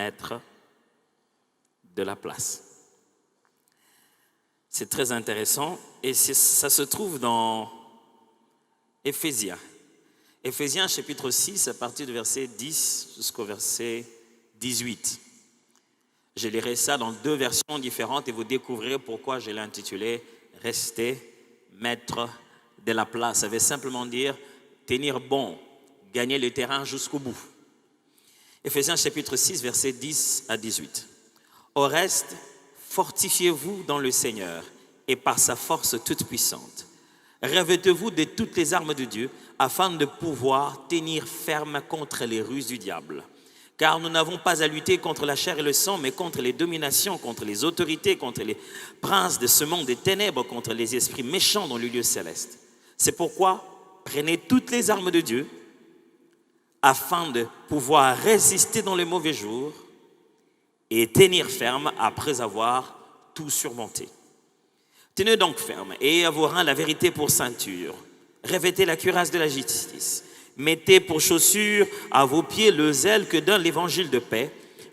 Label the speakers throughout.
Speaker 1: mettre de la place. C'est très intéressant et ça se trouve dans Éphésiens. Éphésiens chapitre 6 à partir du verset 10 jusqu'au verset 18. Je lirai ça dans 2 versions différentes et vous découvrirez pourquoi je l'ai intitulé « Rester maître de la place ». Ça veut simplement dire tenir bon, gagner le terrain jusqu'au bout. Éphésiens chapitre 6 verset 10 à 18. Au reste, fortifiez-vous dans le Seigneur et par sa force toute puissante. Revêtez-vous de toutes les armes de Dieu afin de pouvoir tenir ferme contre les ruses du diable. Car nous n'avons pas à lutter contre la chair et le sang, mais contre les dominations, contre les autorités, contre les princes de ce monde des ténèbres, contre les esprits méchants dans le lieu céleste. C'est pourquoi prenez toutes les armes de Dieu afin de pouvoir résister dans les mauvais jours et tenir ferme après avoir tout surmonté. Tenez donc ferme et à vos reins la vérité pour ceinture. Revêtez la cuirasse de la justice. Mettez pour chaussure à vos pieds le zèle que donne l'évangile de paix.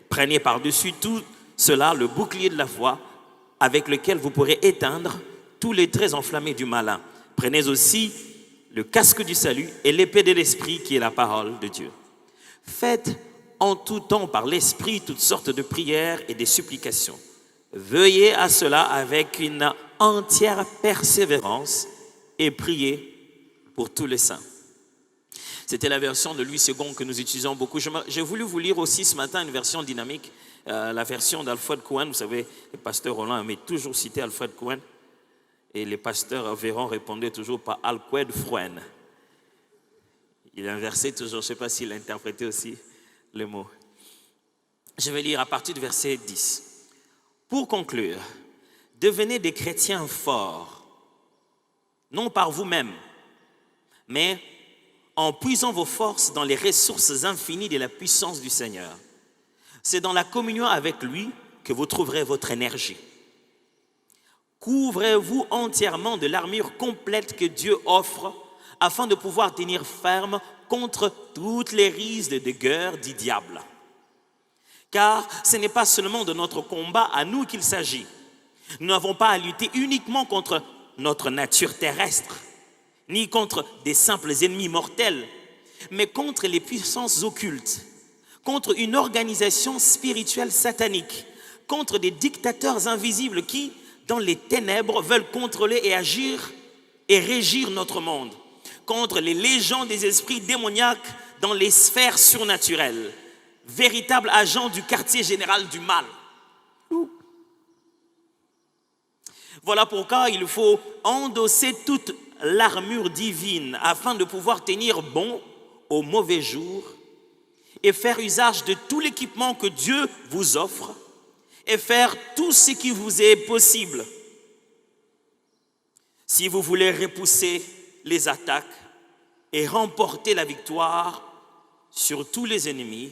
Speaker 1: Prenez par-dessus tout cela le bouclier de la foi avec lequel vous pourrez éteindre tous les traits enflammés du malin. Prenez aussi le casque du salut et l'épée de l'esprit qui est la parole de Dieu. Faites en tout temps par l'esprit toutes sortes de prières et des supplications. Veuillez à cela avec une entière persévérance et priez pour tous les saints. C'était la version de Louis II que nous utilisons beaucoup. J'ai voulu vous lire aussi ce matin une version dynamique, la version d'Alfred Cohen. Vous savez, le pasteur Roland aimait toujours citer Alfred Cohen. Et les pasteurs Véron répondaient toujours par Alfred Froen. Il inversait toujours, je ne sais pas s'il a interprété aussi le mot. Je vais lire à partir du verset 10. Pour conclure, devenez des chrétiens forts, non par vous-même, mais en puisant vos forces dans les ressources infinies de la puissance du Seigneur. C'est dans la communion avec lui que vous trouverez votre énergie. Couvrez-vous entièrement de l'armure complète que Dieu offre afin de pouvoir tenir ferme contre toutes les rises de guerre du diable. Car ce n'est pas seulement de notre combat à nous qu'il s'agit. Nous n'avons pas à lutter uniquement contre notre nature terrestre, ni contre des simples ennemis mortels, mais contre les puissances occultes, contre une organisation spirituelle satanique, contre des dictateurs invisibles qui, dans les ténèbres, veulent contrôler et agir et régir notre monde, contre les légions des esprits démoniaques dans les sphères surnaturelles, véritables agents du quartier général du mal. Voilà pourquoi il faut endosser toute l'armure divine afin de pouvoir tenir bon aux mauvais jours et faire usage de tout l'équipement que Dieu vous offre et faire tout ce qui vous est possible. Si vous voulez repousser les attaques et remporter la victoire sur tous les ennemis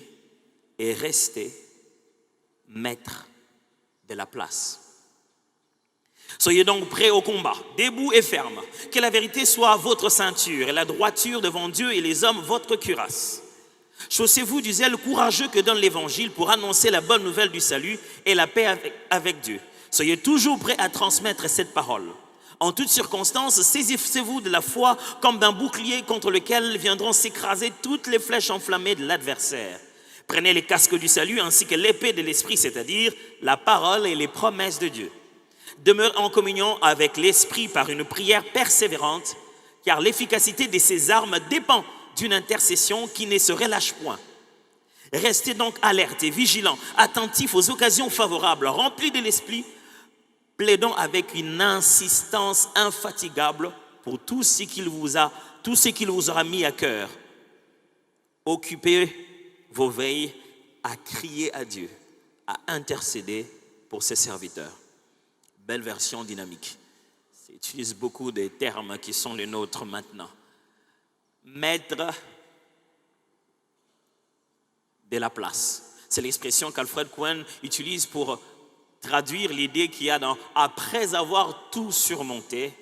Speaker 1: et rester maître de la place. Soyez donc prêts au combat, debout et ferme. Que la vérité soit votre ceinture et la droiture devant Dieu et les hommes votre cuirasse. Chaussez-vous du zèle courageux que donne l'Évangile pour annoncer la bonne nouvelle du salut et la paix avec Dieu. Soyez toujours prêts à transmettre cette parole. En toutes circonstances, saisissez-vous de la foi comme d'un bouclier contre lequel viendront s'écraser toutes les flèches enflammées de l'adversaire. Prenez les casques du salut ainsi que l'épée de l'esprit, c'est-à-dire la parole et les promesses de Dieu. Demeurez en communion avec l'esprit par une prière persévérante, car l'efficacité de ces armes dépend d'une intercession qui ne se relâche point. Restez donc alertes et vigilants, attentifs aux occasions favorables, remplis de l'esprit, plaidant avec une insistance infatigable pour tout ce qu'il vous aura mis à cœur. Occupez vos veilles à crier à Dieu, à intercéder pour ses serviteurs. Belle version dynamique. Ça utilise beaucoup des termes qui sont les nôtres maintenant. Maître de la place. C'est l'expression qu'Alfred Cohen utilise pour traduire l'idée qu'il y a dans « après avoir tout surmonté,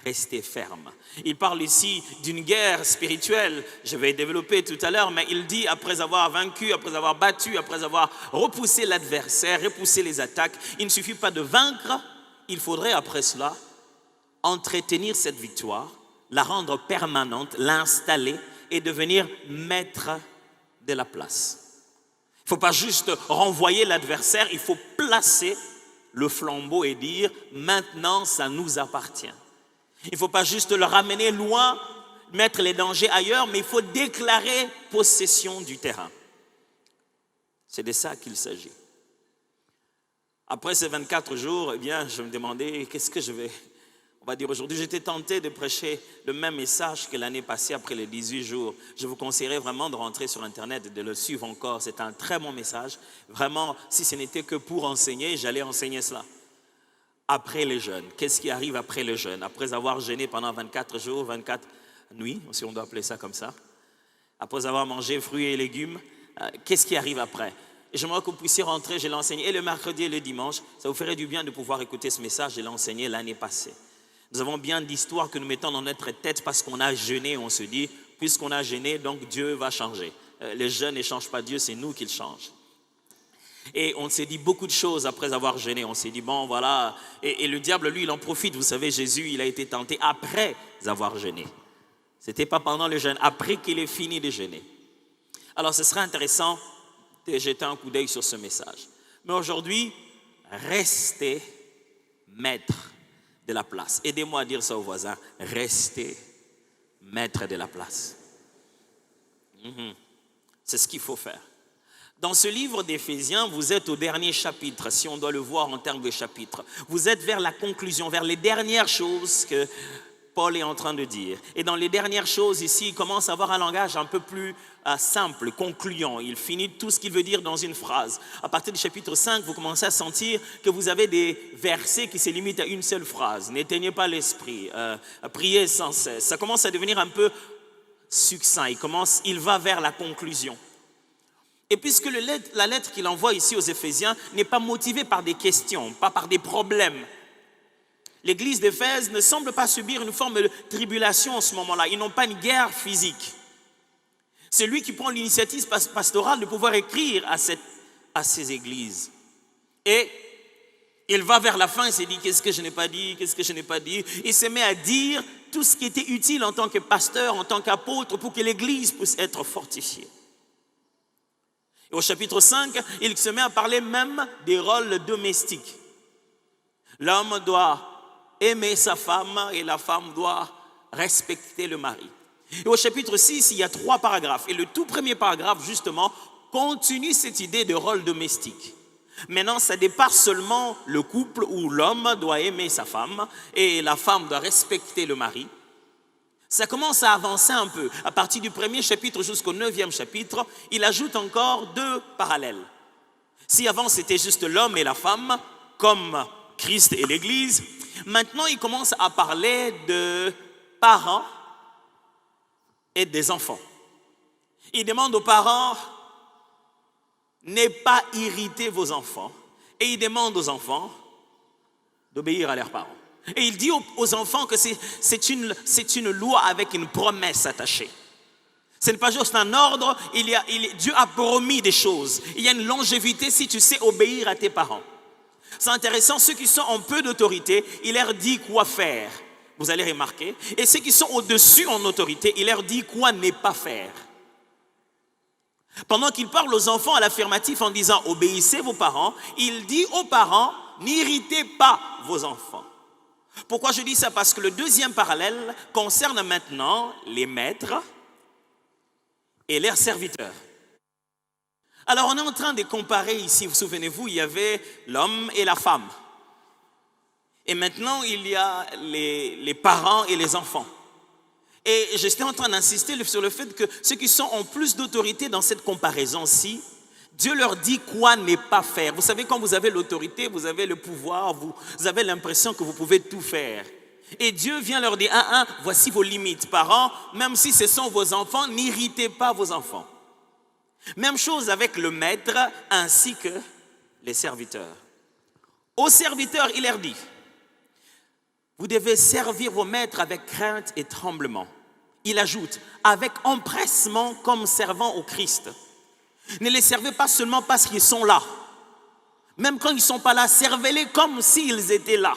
Speaker 1: restez ferme. Il parle ici d'une guerre spirituelle, je vais développer tout à l'heure, mais il dit après avoir vaincu, après avoir battu, après avoir repoussé l'adversaire, repoussé les attaques, il ne suffit pas de vaincre, il faudrait après cela entretenir cette victoire, la rendre permanente, l'installer et devenir maître de la place. Il ne faut pas juste renvoyer l'adversaire, il faut placer le flambeau et dire maintenant ça nous appartient. Il ne faut pas juste le ramener loin, mettre les dangers ailleurs, mais il faut déclarer possession du terrain. C'est de ça qu'il s'agit. Après ces 24 jours, eh bien, je me demandais qu'est-ce que je vais... On va dire aujourd'hui, j'étais tenté de prêcher le même message que l'année passée après les 18 jours. Je vous conseillerais vraiment de rentrer sur Internet et de le suivre encore. C'est un très bon message. Vraiment, si ce n'était que pour enseigner, j'allais enseigner cela. Après les jeûnes, qu'est-ce qui arrive après le jeûne? Après avoir jeûné pendant 24 jours, 24 nuits, si on doit appeler ça comme ça. Après avoir mangé fruits et légumes, qu'est-ce qui arrive après? Et j'aimerais que vous puissiez rentrer, je l'ai enseigné et le mercredi et le dimanche. Ça vous ferait du bien de pouvoir écouter ce message, je l'ai enseigné l'année passée. Nous avons bien d'histoires que nous mettons dans notre tête parce qu'on a jeûné, on se dit, puisqu'on a jeûné, donc Dieu va changer. Les jeûnes ne changent pas Dieu, c'est nous qui le change. Et on s'est dit beaucoup de choses après avoir jeûné. On s'est dit, bon, voilà. Et le diable, lui, il en profite. Vous savez, Jésus, il a été tenté après avoir jeûné. Ce n'était pas pendant le jeûne, après qu'il ait fini de jeûner. Alors, ce serait intéressant de jeter un coup d'œil sur ce message. Mais aujourd'hui, restez maître de la place. Aidez-moi à dire ça aux voisins. Restez maître de la place. C'est ce qu'il faut faire. Dans ce livre d'Éphésiens, vous êtes au dernier chapitre, si on doit le voir en termes de chapitre. Vous êtes vers la conclusion, vers les dernières choses que Paul est en train de dire. Et dans les dernières choses ici, il commence à avoir un langage un peu plus simple, concluant. Il finit tout ce qu'il veut dire dans une phrase. À partir du chapitre 5, vous commencez à sentir que vous avez des versets qui se limitent à une seule phrase. N'éteignez pas l'esprit, priez sans cesse. Ça commence à devenir un peu succinct. Il va vers la conclusion. Et puisque la lettre qu'il envoie ici aux Éphésiens n'est pas motivée par des questions, pas par des problèmes, l'église d'Éphèse ne semble pas subir une forme de tribulation en ce moment-là. Ils n'ont pas une guerre physique. C'est lui qui prend l'initiative pastorale de pouvoir écrire à ces églises. Et il va vers la fin et se dit, qu'est-ce que je n'ai pas dit, qu'est-ce que je n'ai pas dit. Il se met à dire tout ce qui était utile en tant que pasteur, en tant qu'apôtre, pour que l'église puisse être fortifiée. Et au chapitre 5, il se met à parler même des rôles domestiques. L'homme doit aimer sa femme et la femme doit respecter le mari. Et au chapitre 6, il y a 3 paragraphes. Et le tout premier paragraphe, justement, continue cette idée de rôle domestique. Maintenant, ça dépasse seulement le couple où l'homme doit aimer sa femme et la femme doit respecter le mari. Ça commence à avancer un peu. À partir du 1er chapitre jusqu'au 9e chapitre, il ajoute encore 2 parallèles. Si avant c'était juste l'homme et la femme, comme Christ et l'Église, maintenant il commence à parler de parents et des enfants. Il demande aux parents, n'ayez pas irrité vos enfants. Et il demande aux enfants d'obéir à leurs parents. Et il dit aux enfants que c'est une loi avec une promesse attachée. Ce n'est pas juste un ordre, Dieu a promis des choses. Il y a une longévité si tu sais obéir à tes parents. C'est intéressant, ceux qui sont en peu d'autorité, il leur dit quoi faire. Vous allez remarquer. Et ceux qui sont au-dessus en autorité, il leur dit quoi ne pas faire. Pendant qu'il parle aux enfants à l'affirmatif en disant obéissez vos parents, il dit aux parents n'irritez pas vos enfants. Pourquoi je dis ça? Parce que le deuxième parallèle concerne maintenant les maîtres et leurs serviteurs. Alors on est en train de comparer ici, vous souvenez-vous, il y avait l'homme et la femme. Et maintenant il y a les parents et les enfants. Et j'étais en train d'insister sur le fait que ceux qui sont en plus d'autorité dans cette comparaison-ci, Dieu leur dit quoi ne pas faire. Vous savez, quand vous avez l'autorité, vous avez le pouvoir, vous avez l'impression que vous pouvez tout faire. Et Dieu vient leur dire, voici vos limites. Parents, même si ce sont vos enfants, n'irritez pas vos enfants. Même chose avec le maître ainsi que les serviteurs. Aux serviteurs, il leur dit, Vous devez servir vos maîtres avec crainte et tremblement. Il ajoute, avec empressement comme servant au Christ. Ne les servez pas seulement parce qu'ils sont là. Même quand ils ne sont pas là, servez-les comme s'ils étaient là.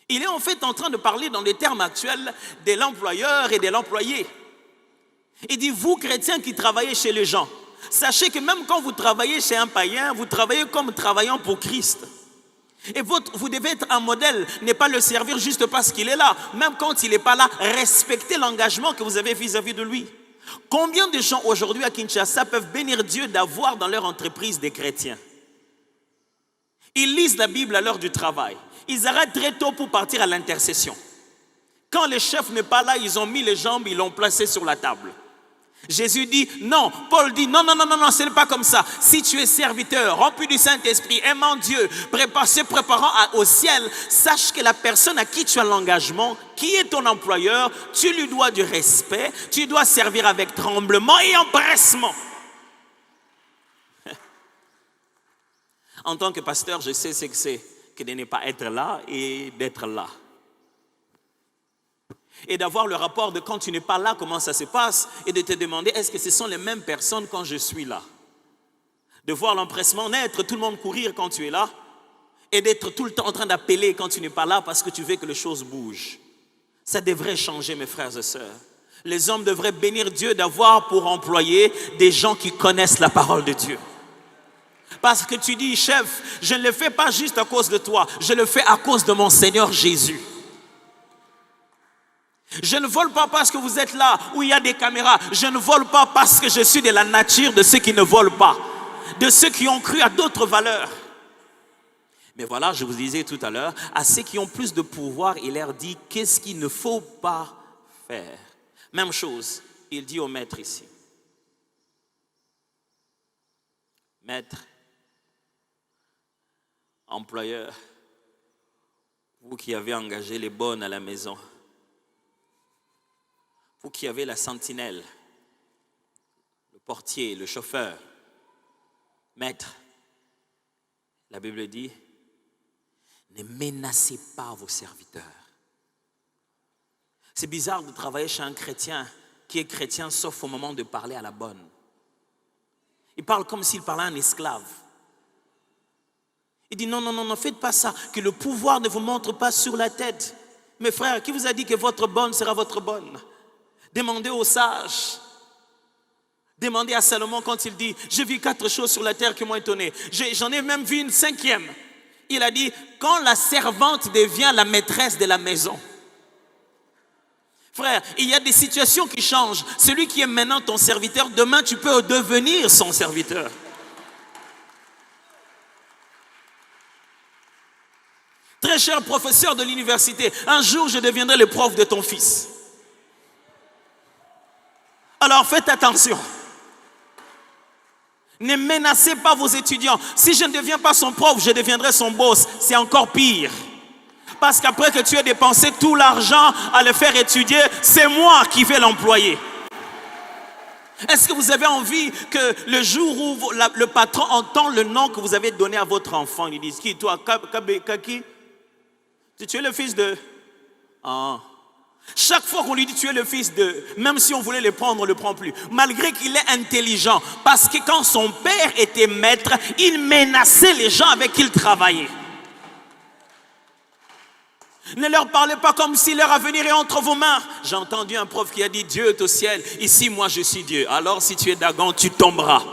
Speaker 1: Il est en fait en train de parler dans les termes actuels de l'employeur et de l'employé. Il dit, vous chrétiens qui travaillez chez les gens, sachez que même quand vous travaillez chez un païen, vous travaillez comme travaillant pour Christ. Et vous devez être un modèle, ne pas le servir juste parce qu'il est là. Même quand il n'est pas là, respectez l'engagement que vous avez vis-à-vis de lui. Combien de gens aujourd'hui à Kinshasa peuvent bénir Dieu d'avoir dans leur entreprise des chrétiens? Ils lisent la Bible à l'heure du travail. Ils arrêtent très tôt pour partir à l'intercession. Quand le chef n'est pas là, ils ont mis les jambes, ils l'ont placé sur la table. Jésus dit non, Paul dit non, ce n'est pas comme ça. Si tu es serviteur, rempli du Saint-Esprit, aimant Dieu, se préparant au ciel, sache que la personne à qui tu as l'engagement, qui est ton employeur, tu lui dois du respect, tu dois servir avec tremblement et empressement. En tant que pasteur, je sais ce que c'est que de ne pas être là et d'être là. Et d'avoir le rapport de quand tu n'es pas là, comment ça se passe, et de te demander, est-ce que ce sont les mêmes personnes quand je suis là? De voir l'empressement naître, tout le monde courir quand tu es là, et d'être tout le temps en train d'appeler quand tu n'es pas là parce que tu veux que les choses bougent. Ça devrait changer, mes frères et sœurs. Les hommes devraient bénir Dieu d'avoir pour employer des gens qui connaissent la parole de Dieu. Parce que tu dis, chef, je ne le fais pas juste à cause de toi, je le fais à cause de mon Seigneur Jésus. Je ne vole pas parce que vous êtes là où il y a des caméras. Je ne vole pas parce que je suis de la nature de ceux qui ne volent pas, de ceux qui ont cru à d'autres valeurs. Mais voilà, je vous disais tout à l'heure, à ceux qui ont plus de pouvoir, il leur dit qu'est-ce qu'il ne faut pas faire. Même chose, il dit au maître ici. Maître, employeur, vous qui avez engagé les bonnes à la maison, vous qui avez la sentinelle, le portier, le chauffeur, maître, la Bible dit, ne menacez pas vos serviteurs. C'est bizarre de travailler chez un chrétien qui est chrétien sauf au moment de parler à la bonne. Il parle comme s'il parlait à un esclave. Il dit non, faites pas ça, que le pouvoir ne vous montre pas sur la tête. Mes frères, qui vous a dit que votre bonne sera votre bonne? Demandez aux sages. Demandez à Salomon quand il dit, j'ai vu 4 choses sur la terre qui m'ont étonné. J'en ai même vu une 5e. Il a dit, quand la servante devient la maîtresse de la maison. Frère, il y a des situations qui changent. Celui qui est maintenant ton serviteur, demain tu peux devenir son serviteur. Très cher professeur de l'université, un jour je deviendrai le prof de ton fils. Alors faites attention. Ne menacez pas vos étudiants. Si je ne deviens pas son prof, je deviendrai son boss. C'est encore pire. Parce qu'après que tu aies dépensé tout l'argent à le faire étudier, c'est moi qui vais l'employer. Est-ce que vous avez envie que le jour où le patron entend le nom que vous avez donné à votre enfant, il dit, qui toi, Kaki? Tu es le fils de... Ah. Chaque fois qu'on lui dit tu es le fils de, même si on voulait le prendre, on ne le prend plus. Malgré qu'il est intelligent. Parce que quand son père était maître, il menaçait les gens avec qui il travaillait. Ne leur parlez pas comme si leur avenir est entre vos mains. J'ai entendu un prof qui a dit Dieu est au ciel, ici moi je suis Dieu. Alors si tu es Dagon, tu tomberas.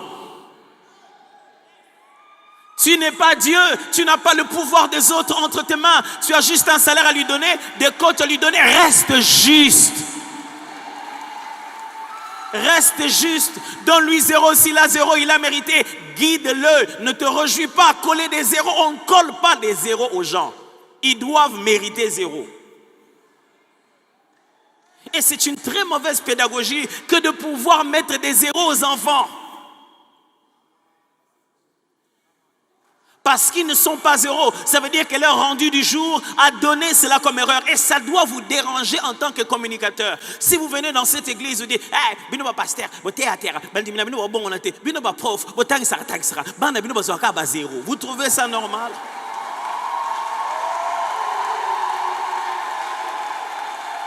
Speaker 1: Tu n'es pas Dieu, tu n'as pas le pouvoir des autres entre tes mains. Tu as juste un salaire à lui donner, des côtes à lui donner. Reste juste. Reste juste. Donne-lui 0 s'il a 0, il a mérité. Guide-le. Ne te réjouis pas à coller des 0. On ne colle pas des 0 aux gens. Ils doivent mériter 0. Et c'est une très mauvaise pédagogie que de pouvoir mettre des 0 aux enfants. Parce qu'ils ne sont pas 0. Ça veut dire que leur rendu du jour a donné cela comme erreur. Et ça doit vous déranger en tant que communicateur. Si vous venez dans cette église, vous dites, hey, bino pasteur, vous trouvez ça normal?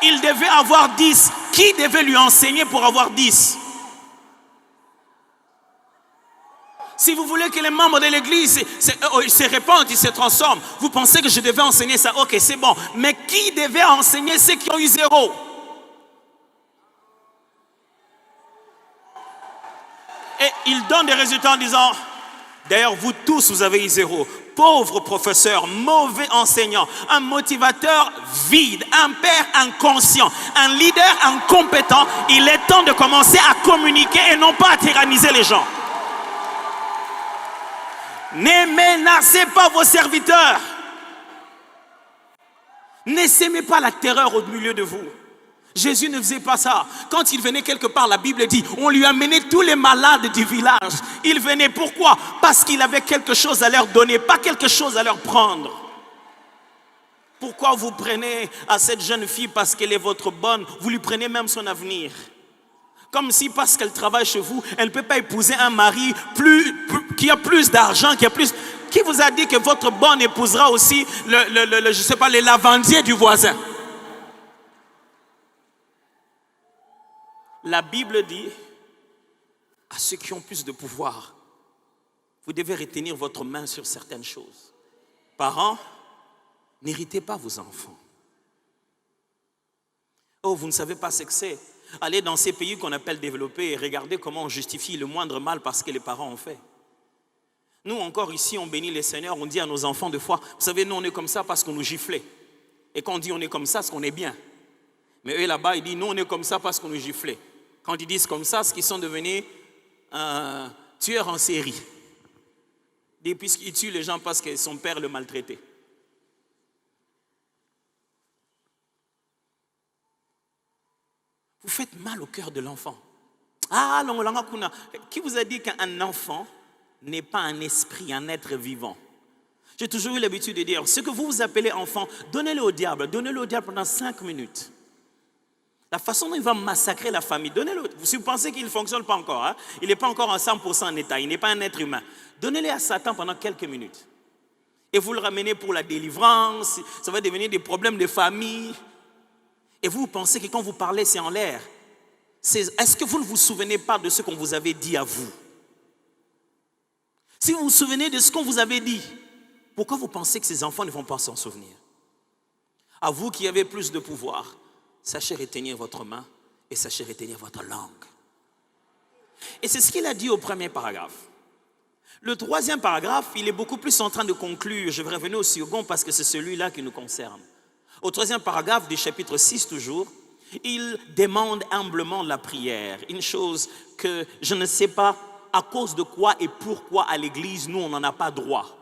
Speaker 1: il devait avoir 10. Qui devait lui enseigner pour avoir 10? Si vous voulez que les membres de l'église se répandent, ils se transforment, vous pensez que je devais enseigner ça? Ok, c'est bon. Mais qui devait enseigner ceux qui ont eu 0? Et il donne des résultats en disant, d'ailleurs, vous tous, vous avez eu 0. Pauvre professeur, mauvais enseignant, un motivateur vide, un père inconscient, un leader incompétent. Il est temps de commencer à communiquer et non pas à tyranniser les gens. Ne menacez pas vos serviteurs. Ne sémez pas la terreur au milieu de vous. Jésus ne faisait pas ça. Quand il venait quelque part, la Bible dit, on lui amenait tous les malades du village. Il venait pourquoi? Parce qu'il avait quelque chose à leur donner, pas quelque chose à leur prendre. Pourquoi vous prenez à cette jeune fille parce qu'elle est votre bonne? Vous lui prenez même son avenir. Comme si parce qu'elle travaille chez vous, elle ne peut pas épouser un mari qui a plus d'argent, qui a plus... Qui vous a dit que votre bonne épousera aussi je sais pas, les lavandiers du voisin? La Bible dit à ceux qui ont plus de pouvoir, vous devez retenir votre main sur certaines choses. Parents, n'héritez pas vos enfants. Oh, vous ne savez pas ce que c'est. Allez dans ces pays qu'on appelle développés et regardez comment on justifie le moindre mal parce que les parents ont fait. Nous encore ici, on bénit les seigneurs, on dit à nos enfants des fois, vous savez, nous on est comme ça parce qu'on nous giflait. Et quand on dit on est comme ça, c'est qu'on est bien. Mais eux là-bas, ils disent nous on est comme ça parce qu'on nous giflait. Quand ils disent comme ça, c'est qu'ils sont devenus tueurs en série. Et puisqu'ils tuent les gens parce que son père le maltraitait. Vous faites mal au cœur de l'enfant. Ah, qui vous a dit qu'un enfant n'est pas un esprit, un être vivant? J'ai toujours eu l'habitude de dire, ce que vous appelez enfant, donnez-le au diable pendant 5 minutes. La façon dont il va massacrer la famille, donnez-le. Si vous pensez qu'il ne fonctionne pas encore, hein, il n'est pas encore en 100% en état, il n'est pas un être humain. Donnez-le à Satan pendant quelques minutes. Et vous le ramenez pour la délivrance, ça va devenir des problèmes de famille. Et vous pensez que quand vous parlez, c'est en l'air. Est-ce que vous ne vous souvenez pas de ce qu'on vous avait dit à vous? Si vous vous souvenez de ce qu'on vous avait dit, pourquoi vous pensez que ces enfants ne vont pas s'en souvenir? À vous qui avez plus de pouvoir, sachez retenir votre main et sachez retenir votre langue. Et c'est ce qu'il a dit au premier paragraphe. Le troisième paragraphe, il est beaucoup plus en train de conclure. Je vais revenir au second parce que c'est celui-là qui nous concerne. Au troisième paragraphe du chapitre 6 toujours, il demande humblement la prière. Une chose que je ne sais pas à cause de quoi et pourquoi à l'église, nous, on n'en a pas droit.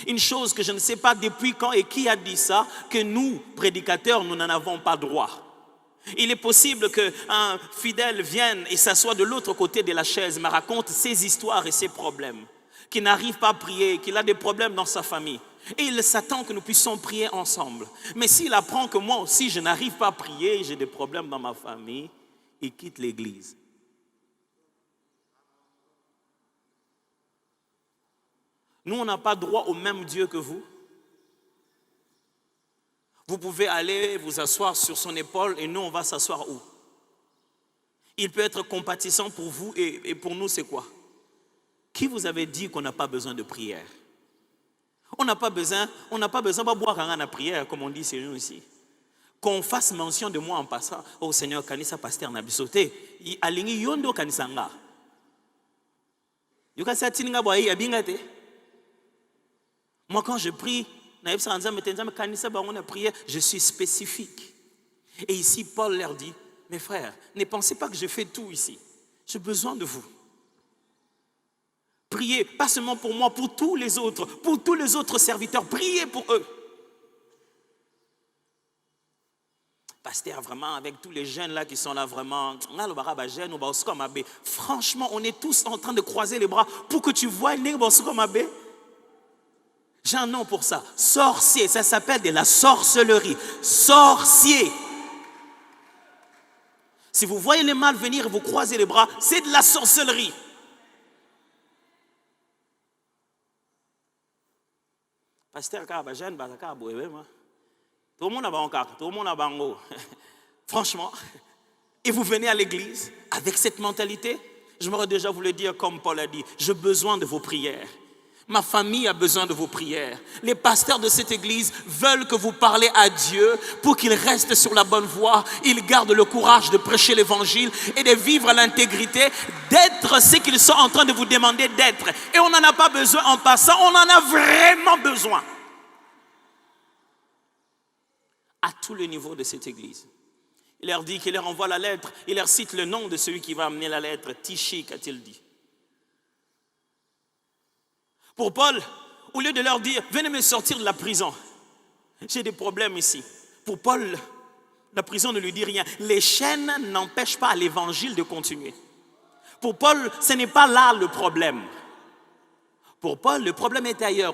Speaker 1: Une chose que je ne sais pas depuis quand et qui a dit ça, que nous, prédicateurs, nous n'en avons pas droit. Il est possible qu'un fidèle vienne et s'assoie de l'autre côté de la chaise, me raconte ses histoires et ses problèmes, qu'il n'arrive pas à prier, qu'il a des problèmes dans sa famille. Et il s'attend que nous puissions prier ensemble. Mais s'il apprend que moi aussi, je n'arrive pas à prier, j'ai des problèmes dans ma famille, il quitte l'église. Nous, on n'a pas droit au même Dieu que vous. Vous pouvez aller vous asseoir sur son épaule et nous, on va s'asseoir où? Il peut être compatissant pour vous et pour nous, c'est quoi? Qui vous avait dit qu'on n'a pas besoin de prière? On n'a pas besoin de boire à la prière, comme on dit chez nous ici. Qu'on fasse mention de moi en passant. Oh Seigneur, kanisa pasteur n'a bisoté. Alingi yondo kanisanga. Yukasa tininga boye yabingate. Moi, quand je prie, je suis spécifique. Et ici, Paul leur dit, mes frères, ne pensez pas que je fais tout ici. J'ai besoin de vous. Priez, pas seulement pour moi, pour tous les autres serviteurs. Priez pour eux. Pasteur, vraiment, avec tous les jeunes là qui sont là, vraiment, franchement, on est tous en train de croiser les bras pour que tu vois j'ai un nom pour ça. Sorcier, ça s'appelle de la sorcellerie. Sorcier. Si vous voyez les mal venir et vous croisez les bras, c'est de la sorcellerie. Pasteur, tout le monde a bango. Franchement, et vous venez à l'église avec cette mentalité, j'aimerais déjà vous le dire comme Paul a dit, j'ai besoin de vos prières. Ma famille a besoin de vos prières. Les pasteurs de cette église veulent que vous parlez à Dieu pour qu'il reste sur la bonne voie. Ils gardent le courage de prêcher l'évangile et de vivre à l'intégrité, d'être ce qu'ils sont en train de vous demander d'être. Et on n'en a pas besoin en passant, on en a vraiment besoin. À tous les niveaux de cette église. Il leur dit qu'il leur envoie la lettre, il leur cite le nom de celui qui va amener la lettre, Tychik, a-t-il dit. Pour Paul, au lieu de leur dire, venez me sortir de la prison, j'ai des problèmes ici. Pour Paul, la prison ne lui dit rien. Les chaînes n'empêchent pas l'évangile de continuer. Pour Paul, ce n'est pas là le problème. Pour Paul, le problème est ailleurs,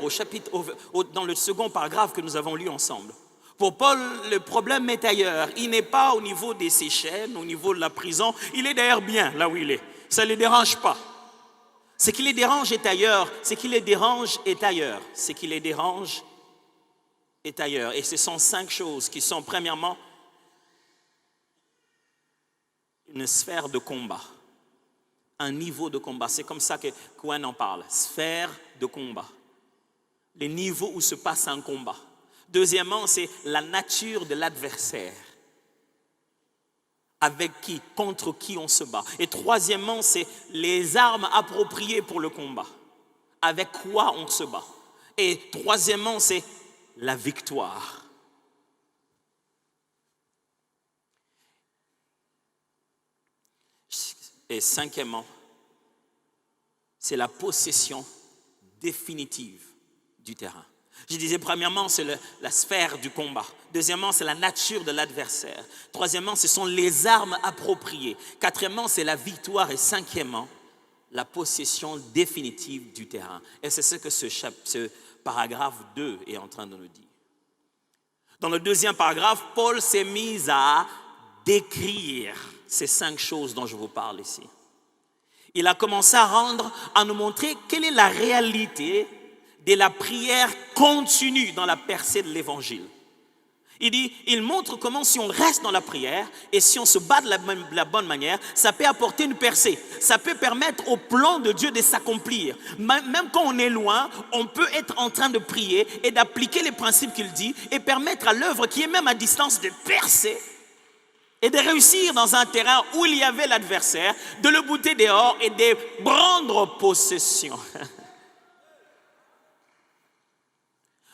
Speaker 1: dans le second paragraphe que nous avons lu ensemble. Pour Paul, le problème est ailleurs. Il n'est pas au niveau de ses chaînes, au niveau de la prison. Il est d'ailleurs bien là où il est. Ça ne les dérange pas. Ce qui les dérange est ailleurs. Ce qui les dérange est ailleurs. Ce qui les dérange est ailleurs. Et ce sont 5 choses qui sont premièrement une sphère de combat. Un niveau de combat. C'est comme ça que Cohen en parle. Sphère de combat. Les niveaux où se passe un combat. Deuxièmement, c'est la nature de l'adversaire. Avec qui, contre qui on se bat. Et troisièmement, c'est les armes appropriées pour le combat. Avec quoi on se bat. Et troisièmement, c'est la victoire. Et cinquièmement, c'est la possession définitive du terrain. Je disais, premièrement, c'est la sphère du combat. Deuxièmement, c'est la nature de l'adversaire. Troisièmement, ce sont les armes appropriées. Quatrièmement, c'est la victoire. Et cinquièmement, la possession définitive du terrain. Et c'est ce que ce paragraphe 2 est en train de nous dire. Dans le deuxième paragraphe, Paul s'est mis à décrire ces 5 choses dont je vous parle ici. Il a commencé à nous montrer quelle est la réalité de la prière continue dans la percée de l'évangile. Il montre comment si on reste dans la prière et si on se bat de la bonne manière, ça peut apporter une percée. Ça peut permettre au plan de Dieu de s'accomplir. Même quand on est loin, on peut être en train de prier et d'appliquer les principes qu'il dit et permettre à l'œuvre qui est même à distance de percer et de réussir dans un terrain où il y avait l'adversaire, de le bouter dehors et de prendre possession.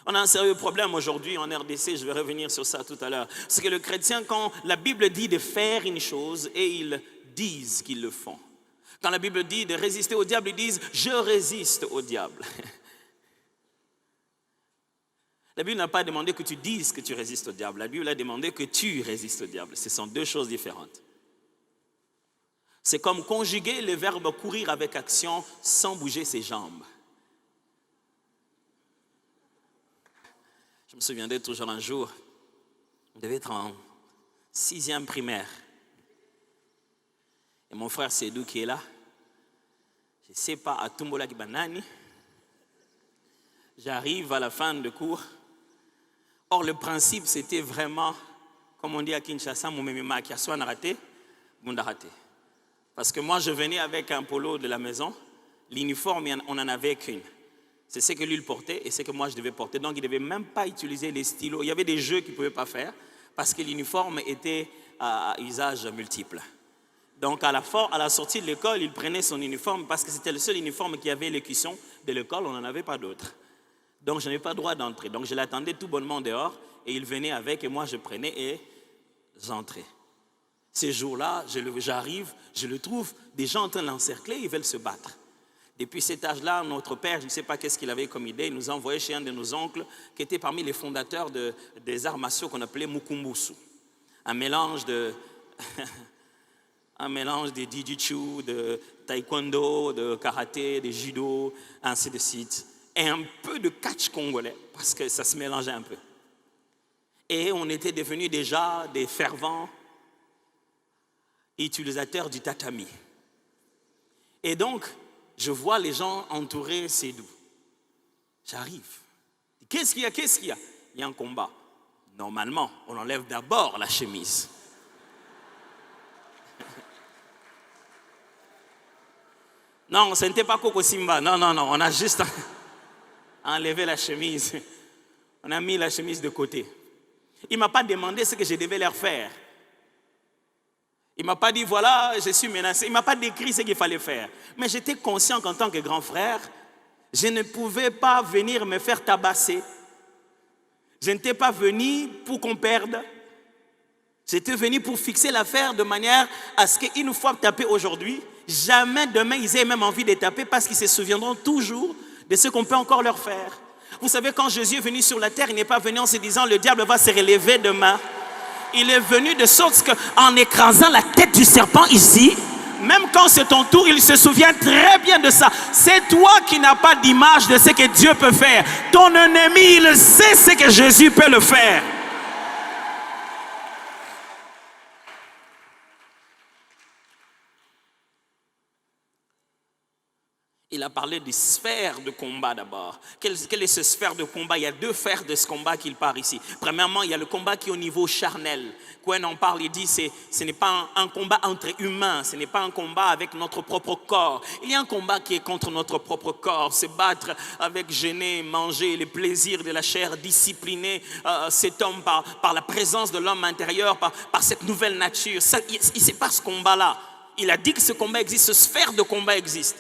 Speaker 1: On a un sérieux problème aujourd'hui en RDC, je vais revenir sur ça tout à l'heure. C'est que le chrétien, quand la Bible dit de faire une chose, et ils disent qu'ils le font. Quand la Bible dit de résister au diable, ils disent « je résiste au diable ». La Bible n'a pas demandé que tu dises que tu résistes au diable. La Bible a demandé que tu résistes au diable. Ce sont 2 choses différentes. C'est comme conjuguer le verbe courir avec action sans bouger ses jambes. Je me souviendrai toujours un jour, on devait être en 6e primaire. Et mon frère Sédou qui est là, je ne sais pas, à Tumbola Kibanani, j'arrive à la fin de cours. Or, le principe, c'était vraiment, comme on dit à Kinshasa, mon mémima qui a soit raté, bunda raté. Parce que moi, je venais avec un polo de la maison, l'uniforme, on n'en avait qu'une. C'est ce que lui il portait et ce que moi je devais porter. Donc il ne devait même pas utiliser les stylos. Il y avait des jeux qu'il ne pouvait pas faire parce que l'uniforme était à usage multiple. Donc à la sortie de l'école, il prenait son uniforme parce que c'était le seul uniforme qui avait l'écusson de l'école. On n'en avait pas d'autre. Donc je n'avais pas le droit d'entrer. Donc je l'attendais tout bonnement dehors et il venait avec et moi je prenais et j'entrais. Ces jours-là, j'arrive, je le trouve, des gens en train de l'encercler, ils veulent se battre. Depuis cet âge-là, notre père, je ne sais pas qu'est-ce qu'il avait comme idée, il nous a envoyé chez un de nos oncles qui était parmi les fondateurs des arts martiaux qu'on appelait Mukumbusu. Un mélange de Jiu-Jitsu, de taekwondo, de karaté, de judo, ainsi de suite. Et un peu de catch congolais, parce que ça se mélangeait un peu. Et on était devenus déjà des fervents utilisateurs du tatami. Et donc, je vois les gens entourer Sédou. J'arrive. Qu'est-ce qu'il y a? Il y a un combat. Normalement, on enlève d'abord la chemise. Non, ce n'était pas Coco Simba. Non, on a juste enlevé la chemise. On a mis la chemise de côté. Il ne m'a pas demandé ce que je devais leur faire. Il ne m'a pas dit, voilà, je suis menacé. Il ne m'a pas décrit ce qu'il fallait faire. Mais j'étais conscient qu'en tant que grand frère, je ne pouvais pas venir me faire tabasser. Je n'étais pas venu pour qu'on perde. J'étais venu pour fixer l'affaire de manière à ce qu'une fois tapé aujourd'hui, jamais demain ils aient même envie de taper parce qu'ils se souviendront toujours de ce qu'on peut encore leur faire. Vous savez, quand Jésus est venu sur la terre, il n'est pas venu en se disant le diable va se relever demain. Il est venu de sorte qu'en écrasant la tête du serpent ici, même quand c'est ton tour, il se souvient très bien de ça. C'est toi qui n'as pas d'image de ce que Dieu peut faire. Ton ennemi, il sait ce que Jésus peut le faire. Il a parlé des sphères de combat d'abord. Quelle est cette sphère de combat? Il y a deux sphères de ce combat qu'il parle ici. Premièrement, il y a le combat qui est au niveau charnel. Quand on parle, il dit ce n'est pas un combat entre humains, ce n'est pas un combat avec notre propre corps. Il y a un combat qui est contre notre propre corps. Se battre avec gêner, manger, les plaisirs de la chair, discipliner cet homme par la présence de l'homme intérieur, par cette nouvelle nature. C'est pas ce combat-là. Il a dit que ce combat existe, cette sphère de combat existe.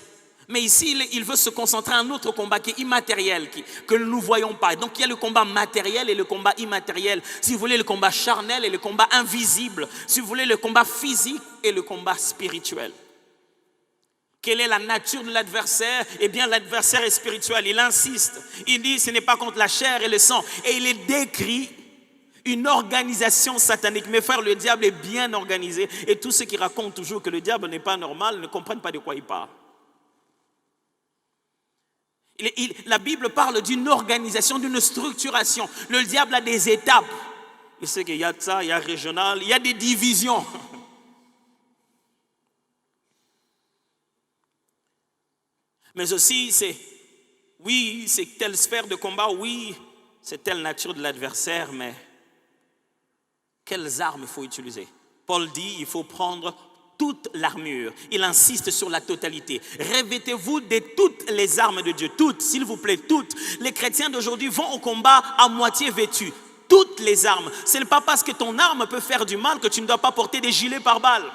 Speaker 1: Mais ici, il veut se concentrer à un autre combat qui est immatériel, que nous ne voyons pas. Donc il y a le combat matériel et le combat immatériel. Si vous voulez, le combat charnel et le combat invisible. Si vous voulez, le combat physique et le combat spirituel. Quelle est la nature de l'adversaire? Eh bien, l'adversaire est spirituel. Il insiste. Il dit, ce n'est pas contre la chair et le sang. Et il est décrit une organisation satanique. Mes frères, le diable est bien organisé. Et tous ceux qui racontent toujours que le diable n'est pas normal ne comprennent pas de quoi il parle. La Bible parle d'une organisation, d'une structuration. Le diable a des étapes. Il sait qu'il y a ça, il y a régional, il y a des divisions. Mais aussi, c'est telle sphère de combat, oui, c'est telle nature de l'adversaire, mais quelles armes il faut utiliser? Paul dit, il faut prendre toute l'armure. Il insiste sur la totalité. Revêtez-vous de toutes les armes de Dieu. Toutes, s'il vous plaît, toutes. Les chrétiens d'aujourd'hui vont au combat à moitié vêtus. Toutes les armes. Ce n'est pas parce que ton arme peut faire du mal que tu ne dois pas porter des gilets pare-balles.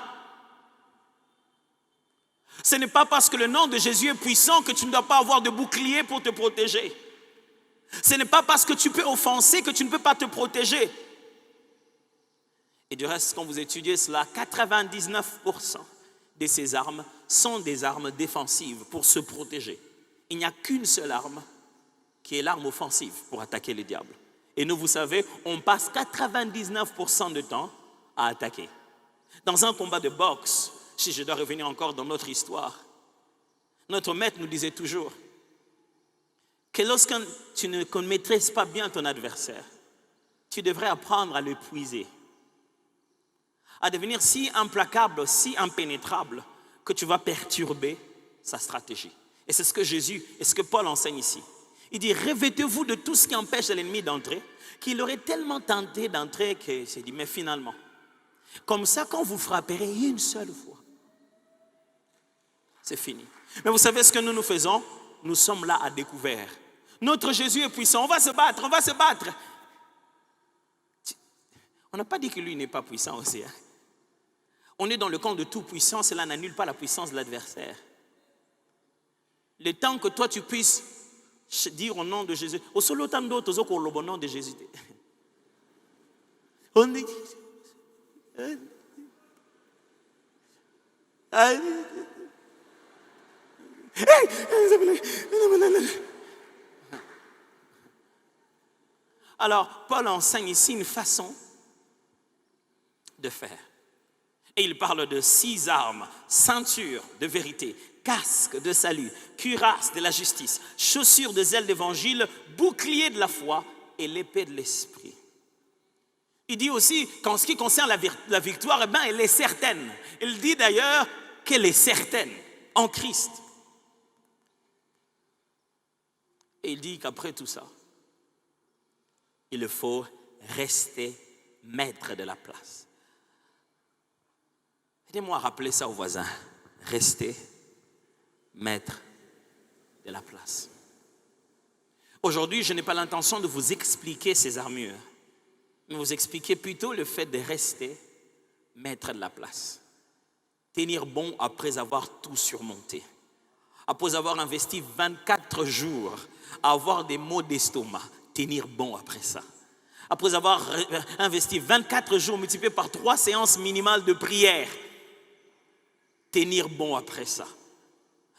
Speaker 1: Ce n'est pas parce que le nom de Jésus est puissant que tu ne dois pas avoir de bouclier pour te protéger. Ce n'est pas parce que tu peux offenser que tu ne peux pas te protéger. Et du reste, quand vous étudiez cela, 99% de ces armes sont des armes défensives pour se protéger. Il n'y a qu'une seule arme qui est l'arme offensive pour attaquer le diable. Et nous, vous savez, on passe 99% de temps à attaquer. Dans un combat de boxe, si je dois revenir encore dans notre histoire, notre maître nous disait toujours que lorsque tu ne maîtrises pas bien ton adversaire, tu devrais apprendre à l'épuiser, à devenir si implacable, si impénétrable que tu vas perturber sa stratégie. Et c'est ce que Jésus et ce que Paul enseigne ici. Il dit, revêtez-vous de tout ce qui empêche l'ennemi d'entrer, qu'il aurait tellement tenté d'entrer qu'il s'est dit, mais finalement, comme ça, quand vous frapperez une seule fois, c'est fini. Mais vous savez ce que nous faisons? Nous sommes là à découvert. Notre Jésus est puissant, on va se battre, on va se battre. On n'a pas dit que lui n'est pas puissant aussi. Hein? On est dans le camp de tout puissant, cela n'annule pas la puissance de l'adversaire. Le temps que toi tu puisses dire au nom de Jésus, au solo temps d'autres au nom de Jésus. On dit. Alors, Paul enseigne ici une façon de faire. Et il parle de 6 armes: ceinture de vérité, casque de salut, cuirasse de la justice, chaussures de zèle d'évangile, bouclier de la foi et l'épée de l'esprit. Il dit aussi qu'en ce qui concerne la victoire, eh bien, elle est certaine. Il dit d'ailleurs qu'elle est certaine en Christ. Et il dit qu'après tout ça, il faut rester maître de la place. Aidez-moi à rappeler ça aux voisins. Rester mettre de la place. Aujourd'hui, je n'ai pas l'intention de vous expliquer ces armures, mais vous expliquer plutôt le fait de rester mettre de la place. Tenir bon après avoir tout surmonté. Après avoir investi 24 jours à avoir des maux d'estomac, tenir bon après ça. Après avoir investi 24 jours multipliés par 3 séances minimales de prière, tenir bon après ça.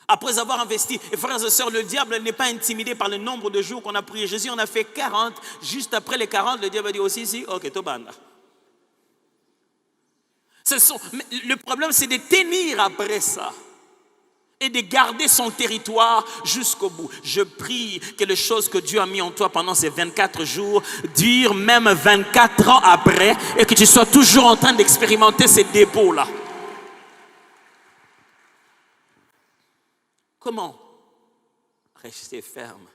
Speaker 1: Après avoir investi, et frères et sœurs, le diable n'est pas intimidé par le nombre de jours qu'on a prié. Jésus en a fait 40, juste après les 40, le diable a dit aussi, si, ok, tobanda. Le problème, c'est de tenir après ça et de garder son territoire jusqu'au bout. Je prie que les choses que Dieu a mis en toi pendant ces 24 jours durent même 24 ans après et que tu sois toujours en train d'expérimenter ces dépôts-là. Comment rester ferme,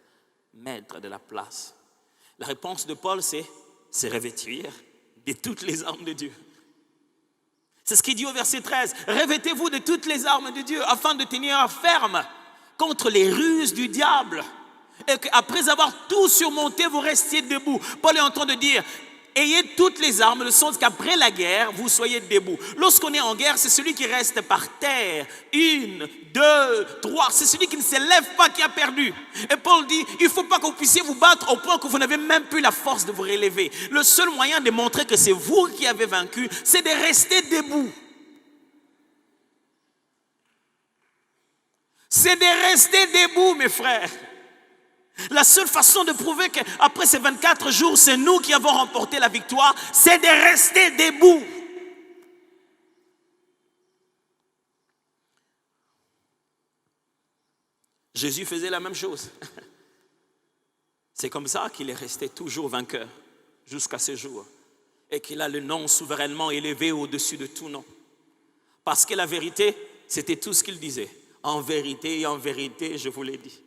Speaker 1: mettre de la place? La réponse de Paul, c'est se revêtir de toutes les armes de Dieu. C'est ce qu'il dit au verset 13. Revêtez-vous de toutes les armes de Dieu afin de tenir ferme contre les ruses du diable. Et qu'après avoir tout surmonté, vous restiez debout. Paul est en train de dire, ayez toutes les armes, le sens qu'après la guerre, vous soyez debout. Lorsqu'on est en guerre, c'est celui qui reste par terre. 1, 2, 3. C'est celui qui ne se lève pas qui a perdu. Et Paul dit, il ne faut pas que vous puissiez vous battre au point que vous n'avez même plus la force de vous relever. Le seul moyen de montrer que c'est vous qui avez vaincu, c'est de rester debout. C'est de rester debout, mes frères. La seule façon de prouver qu'après ces 24 jours, c'est nous qui avons remporté la victoire, c'est de rester debout. Jésus faisait la même chose. C'est comme ça qu'il est resté toujours vainqueur jusqu'à ce jour et qu'il a le nom souverainement élevé au-dessus de tout nom. Parce que la vérité, c'était tout ce qu'il disait. En vérité, je vous l'ai dit.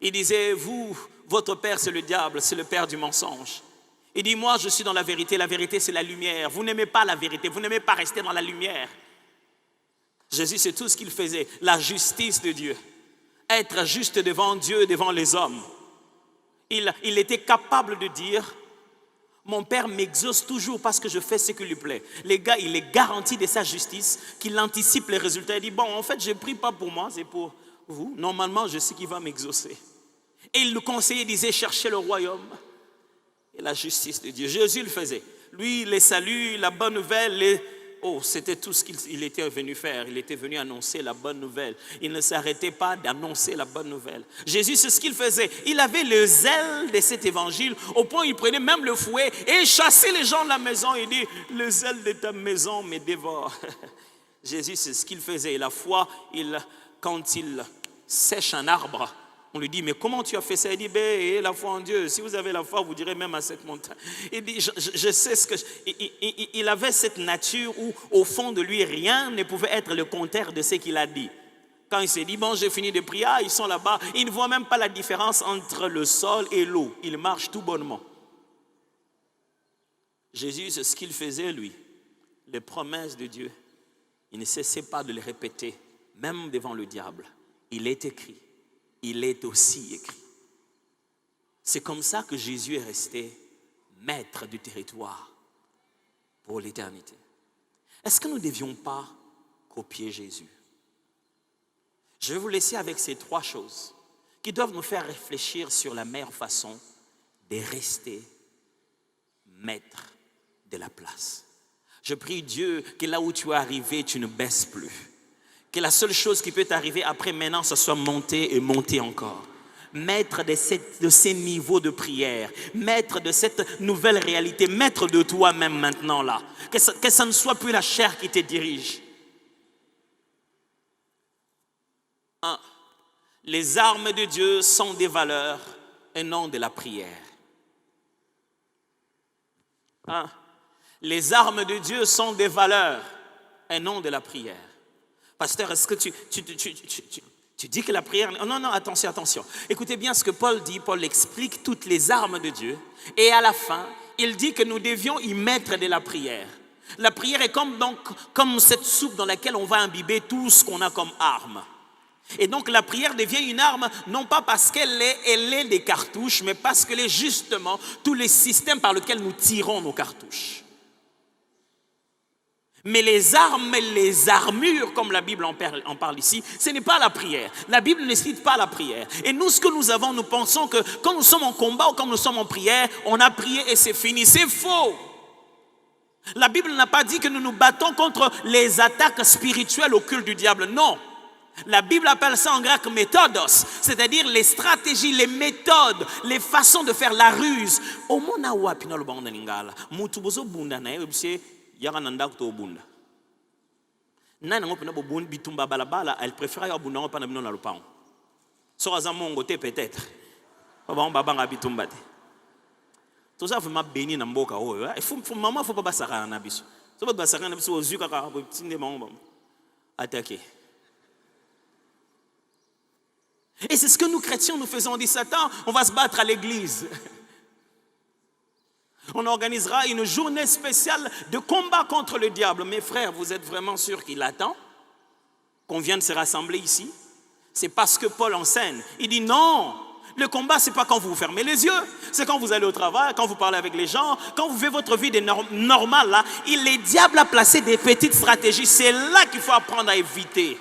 Speaker 1: Il disait, vous, votre père c'est le diable, c'est le père du mensonge. Il dit, moi je suis dans la vérité c'est la lumière. Vous n'aimez pas la vérité, vous n'aimez pas rester dans la lumière. Jésus, c'est tout ce qu'il faisait, la justice de Dieu. Être juste devant Dieu, devant les hommes. Il était capable de dire, mon père m'exauce toujours parce que je fais ce qui lui plaît. Les gars, il est garanti de sa justice, qu'il anticipe les résultats. Il dit, bon, en fait, je ne prie pas pour moi, c'est pour vous. Normalement, je sais qu'il va m'exaucer. Et il nous conseillait, il disait, cherchez le royaume et la justice de Dieu. Jésus le faisait. Lui, les saluts, la bonne nouvelle, c'était tout ce qu'il était venu faire. Il était venu annoncer la bonne nouvelle. Il ne s'arrêtait pas d'annoncer la bonne nouvelle. Jésus, c'est ce qu'il faisait. Il avait le zèle de cet évangile au point où il prenait même le fouet et chassait les gens de la maison. Il dit, le zèle de ta maison me dévore. Jésus, c'est ce qu'il faisait. Et la foi, quand il sèche un arbre, on lui dit, mais comment tu as fait ça? Il dit, la foi en Dieu. Si vous avez la foi, vous direz même à cette montagne. Il dit, je sais ce que... Il avait cette nature où, au fond de lui, rien ne pouvait être le contraire de ce qu'il a dit. Quand il s'est dit, bon, j'ai fini de prier, ils sont là-bas. Il ne voit même pas la différence entre le sol et l'eau. Il marche tout bonnement. Jésus, c'est ce qu'il faisait, lui. Les promesses de Dieu, il ne cessait pas de les répéter, même devant le diable. Il est écrit. Il est aussi écrit. C'est comme ça que Jésus est resté maître du territoire pour l'éternité. Est-ce que nous ne devions pas copier Jésus? Je vais vous laisser avec ces 3 choses qui doivent nous faire réfléchir sur la meilleure façon de rester maître de la place. Je prie Dieu que là où tu es arrivé, tu ne baisses plus. Que la seule chose qui peut t'arriver après maintenant, ce soit monter et monter encore. Maître de ces niveaux de prière, maître de cette nouvelle réalité, maître de toi-même maintenant là. Que ça ne soit plus la chair qui te dirige. 1. Les armes de Dieu sont des valeurs et non de la prière. 1. Les armes de Dieu sont des valeurs et non de la prière. Pasteur, est-ce que tu dis que la prière... Non, attention. Écoutez bien ce que Paul dit. Paul explique toutes les armes de Dieu. Et à la fin, il dit que nous devions y mettre de la prière. La prière est comme cette soupe dans laquelle on va imbiber tout ce qu'on a comme arme. Et donc la prière devient une arme, non pas parce qu'elle est des cartouches, mais parce qu'elle est justement tous les systèmes par lesquels nous tirons nos cartouches. Mais les armes et les armures, comme la Bible en parle ici, ce n'est pas la prière. La Bible ne cite pas la prière. Et nous, ce que nous avons, nous pensons que quand nous sommes en combat ou quand nous sommes en prière, on a prié et c'est fini. C'est faux. La Bible n'a pas dit que nous nous battons contre les attaques spirituelles occultes du diable. Non. La Bible appelle ça en grec méthodos, c'est-à-dire les stratégies, les méthodes, les façons de faire la ruse. Au monde où apinol banda lingala, mutubozo bunda na ebse yaga nanda ko bunda. Nana ngopena bo bunda bitumba balabala, elle préfère ya bunda ngopana bino na lupao. So azamongo te peut-être. Baba on baba ngabitumba te. Tout ça vraiment béni na mboka oyo. Il faut maman faut pas basaka na biso. So ba basaka na biso ozuka ka bo tinde mango attaquer. Et c'est ce que nous chrétiens nous faisons. On dit Satan, on va se battre à l'église. On organisera une journée spéciale de combat contre le diable. Mes frères, vous êtes vraiment sûrs qu'il attend qu'on vienne se rassembler ici? C'est parce que Paul enseigne. Il dit non, le combat c'est pas quand vous fermez les yeux. C'est quand vous allez au travail, quand vous parlez avec les gens, quand vous vivez votre vie normale là. Les diables a placé des petites stratégies. C'est là qu'il faut apprendre à éviter.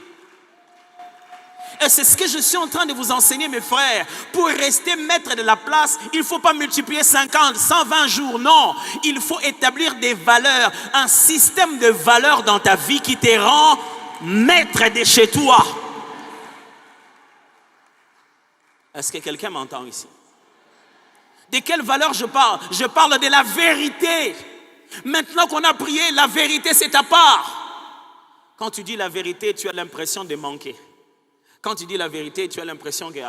Speaker 1: Et c'est ce que je suis en train de vous enseigner, mes frères. Pour rester maître de la place, il ne faut pas multiplier 50, 120 jours. Non, il faut établir des valeurs, un système de valeurs dans ta vie qui te rend maître de chez toi. Est-ce que quelqu'un m'entend ici? De quelle valeur je parle? Je parle de la vérité. Maintenant qu'on a prié, la vérité c'est ta part. Quand tu dis la vérité, tu as l'impression de manquer. Quand tu dis la vérité, tu as l'impression que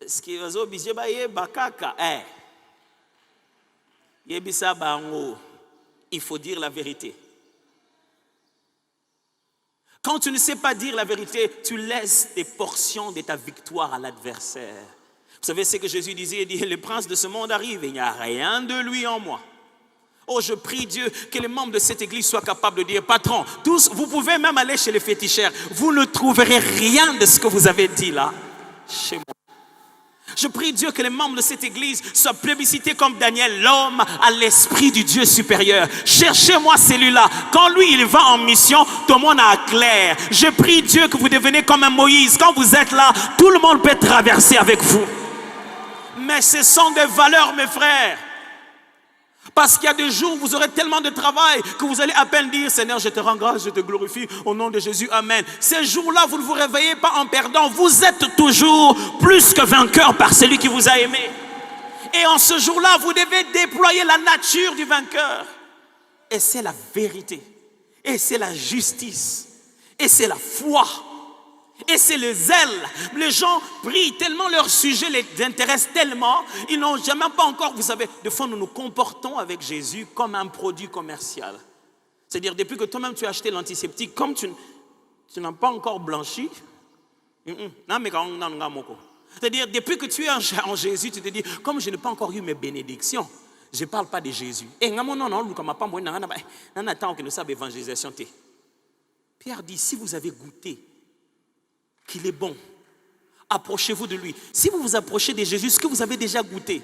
Speaker 1: ce qui est obligé il faut dire la vérité. Quand tu ne sais pas dire la vérité, tu laisses des portions de ta victoire à l'adversaire. Vous savez ce que Jésus disait? Il dit, le prince de ce monde arrive et il n'y a rien de lui en moi. Oh, je prie Dieu que les membres de cette église soient capables de dire, patron, tous, vous pouvez même aller chez les féticheurs, vous ne trouverez rien de ce que vous avez dit là chez moi. Je prie Dieu que les membres de cette église soient plébiscités comme Daniel, l'homme à l'esprit du Dieu supérieur. Cherchez-moi celui-là. Quand lui, il va en mission, tout le monde a clair. Je prie Dieu que vous devenez comme un Moïse. Quand vous êtes là, tout le monde peut traverser avec vous. Mais ce sont des valeurs, mes frères. Parce qu'il y a des jours où vous aurez tellement de travail que vous allez à peine dire, Seigneur, je te rends grâce, je te glorifie au nom de Jésus, Amen. Ces jours-là, vous ne vous réveillez pas en perdant. Vous êtes toujours plus que vainqueur par celui qui vous a aimé. Et en ce jour-là, vous devez déployer la nature du vainqueur. Et c'est la vérité. Et c'est la justice. Et c'est la foi. Et c'est le zèle. Les gens prient tellement, leur sujet les intéresse tellement, ils n'ont jamais pas encore, vous savez, des fois nous nous comportons avec Jésus comme un produit commercial. C'est-à-dire, depuis que toi-même tu as acheté l'antiseptique, comme tu n'as pas encore blanchi, c'est-à-dire, depuis que tu es en Jésus, tu te dis, comme je n'ai pas encore eu mes bénédictions, je ne parle pas de Jésus. Et Pierre dit, si vous avez goûté qu'il est bon, approchez-vous de lui. Si vous vous approchez de Jésus, ce que vous avez déjà goûté.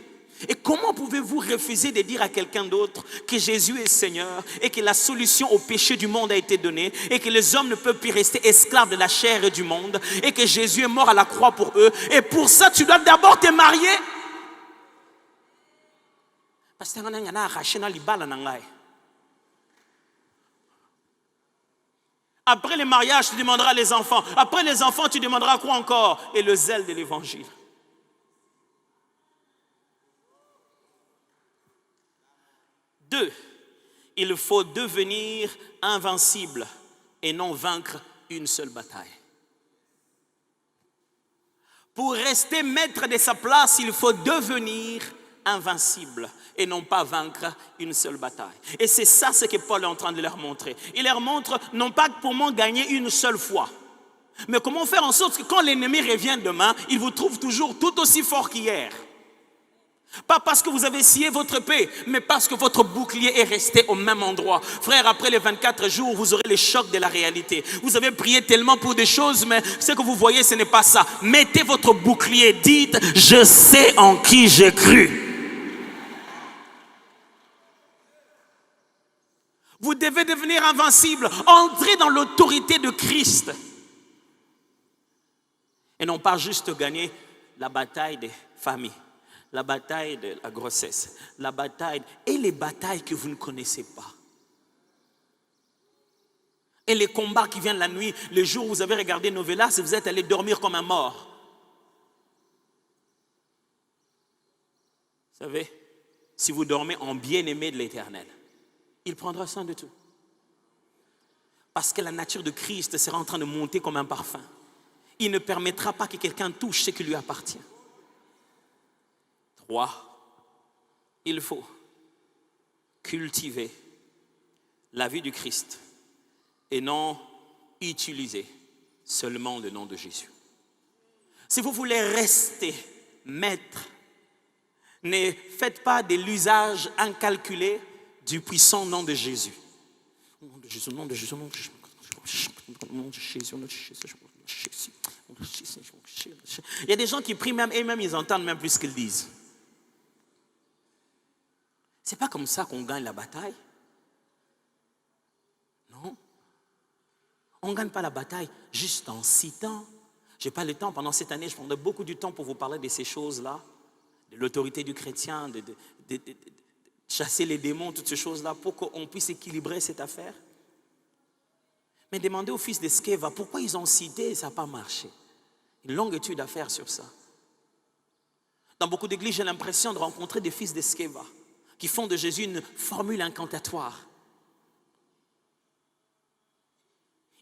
Speaker 1: Et comment pouvez-vous refuser de dire à quelqu'un d'autre que Jésus est Seigneur et que la solution au péché du monde a été donnée et que les hommes ne peuvent plus rester esclaves de la chair et du monde et que Jésus est mort à la croix pour eux et pour ça tu dois d'abord te marier? Parce que après les mariages, tu demanderas les enfants. Après les enfants, tu demanderas quoi encore? Et le zèle de l'évangile. Deux, il faut devenir invincible et non vaincre une seule bataille. Pour rester maître de sa place, il faut devenir invincible et non pas vaincre une seule bataille. Et c'est ça ce que Paul est en train de leur montrer. Il leur montre non pas comment gagner une seule fois, mais comment faire en sorte que quand l'ennemi revient demain, il vous trouve toujours tout aussi fort qu'hier. Pas parce que vous avez scié votre paix, mais parce que votre bouclier est resté au même endroit. Frère, après les 24 jours, vous aurez les chocs de la réalité. Vous avez prié tellement pour des choses, mais ce que vous voyez, ce n'est pas ça. Mettez votre bouclier, dites, je sais en qui j'ai cru. Vous devez devenir invincible. Entrez dans l'autorité de Christ. Et non pas juste gagner la bataille des familles, la bataille de la grossesse, la bataille et les batailles que vous ne connaissez pas. Et les combats qui viennent la nuit, le jour où vous avez regardé Novelas, vous êtes allé dormir comme un mort. Vous savez, si vous dormez en bien-aimé de l'Éternel, il prendra soin de tout. Parce que la nature de Christ sera en train de monter comme un parfum. Il ne permettra pas que quelqu'un touche ce qui lui appartient. 3. Il faut cultiver la vie du Christ et non utiliser seulement le nom de Jésus. Si vous voulez rester maître, ne faites pas de l'usage incalculé du puissant nom de Jésus. Nom de Jésus, nom de Jésus, nom de Jésus, nom de Jésus, nom de Jésus. Il y a des gens qui prient même et même ils entendent même plus ce qu'ils disent. C'est pas comme ça qu'on gagne la bataille. Non. On ne gagne pas la bataille juste en citant. Je n'ai pas le temps. Pendant cette année, je prendrai beaucoup de temps pour vous parler de ces choses-là, de l'autorité du chrétien, de chasser les démons, toutes ces choses-là, pour qu'on puisse équilibrer cette affaire. Mais demandez aux fils de Sceva pourquoi ils ont cité et ça n'a pas marché. Une longue étude à faire sur ça. Dans beaucoup d'églises, j'ai l'impression de rencontrer des fils de Sceva qui font de Jésus une formule incantatoire.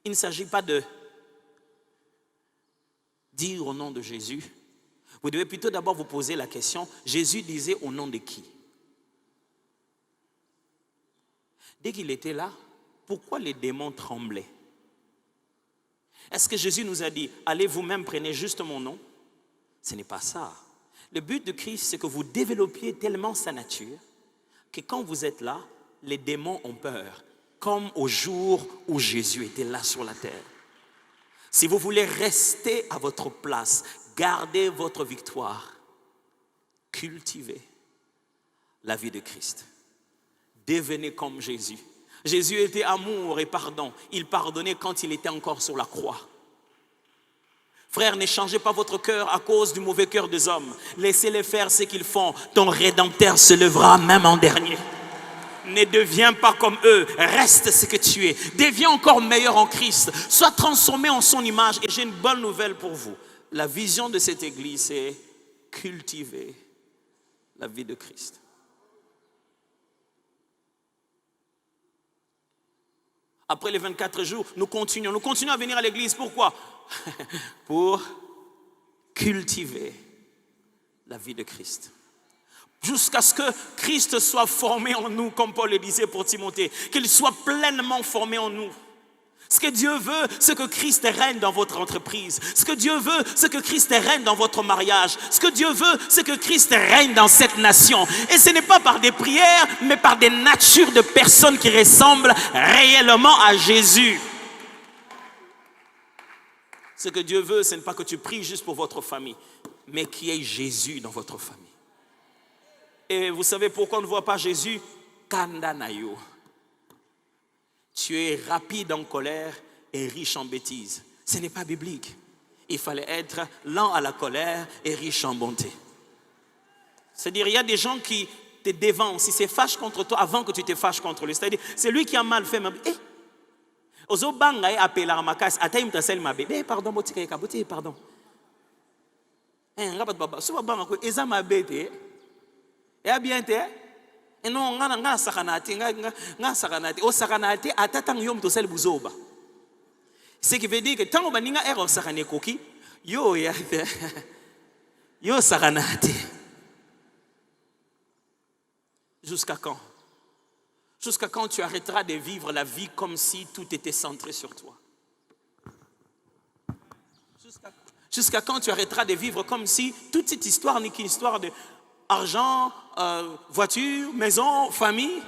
Speaker 1: Il ne s'agit pas de dire au nom de Jésus. Vous devez plutôt d'abord vous poser la question, Jésus disait au nom de qui? Dès qu'il était là, pourquoi les démons tremblaient? Est-ce que Jésus nous a dit, allez vous-même, prenez juste mon nom? Ce n'est pas ça. Le but de Christ, c'est que vous développiez tellement sa nature que quand vous êtes là, les démons ont peur, comme au jour où Jésus était là sur la terre. Si vous voulez rester à votre place, gardez votre victoire, cultivez la vie de Christ. Devenez comme Jésus. Jésus était amour et pardon. Il pardonnait quand il était encore sur la croix. Frère, ne changez pas votre cœur à cause du mauvais cœur des hommes. Laissez-les faire ce qu'ils font. Ton Rédempteur se lèvera même en dernier. Ne deviens pas comme eux. Reste ce que tu es. Deviens encore meilleur en Christ. Sois transformé en son image. Et j'ai une bonne nouvelle pour vous. La vision de cette église, c'est cultiver la vie de Christ. Après les 24 jours, nous continuons à venir à l'église. Pourquoi? Pour cultiver la vie de Christ. Jusqu'à ce que Christ soit formé en nous, comme Paul le disait pour Timothée, qu'il soit pleinement formé en nous. Ce que Dieu veut, c'est que Christ règne dans votre entreprise. Ce que Dieu veut, c'est que Christ règne dans votre mariage. Ce que Dieu veut, c'est que Christ règne dans cette nation. Et ce n'est pas par des prières, mais par des natures de personnes qui ressemblent réellement à Jésus. Ce que Dieu veut, ce n'est pas que tu pries juste pour votre famille, mais qu'il y ait Jésus dans votre famille. Et vous savez pourquoi on ne voit pas Jésus? Kandanayo. Tu es rapide en colère et riche en bêtises. Ce n'est pas biblique. Il fallait être lent à la colère et riche en bonté. C'est-à-dire, il y a des gens qui te dévancent, ils se fâchent contre toi avant que tu te fâches contre lui. C'est-à-dire, c'est lui qui a mal fait. Pardon. Et non, nga sakanati, o sakanati, atatang yom to sel buzoba. Ce qui veut dire que tant que baninga ero sakane koki, yo sakanati. Jusqu'à quand? Jusqu'à quand tu arrêteras de vivre la vie comme si tout était centré sur toi? Jusqu'à quand tu arrêteras de vivre comme si toute cette histoire n'est qu'une histoire de argent, voiture, maison, famille.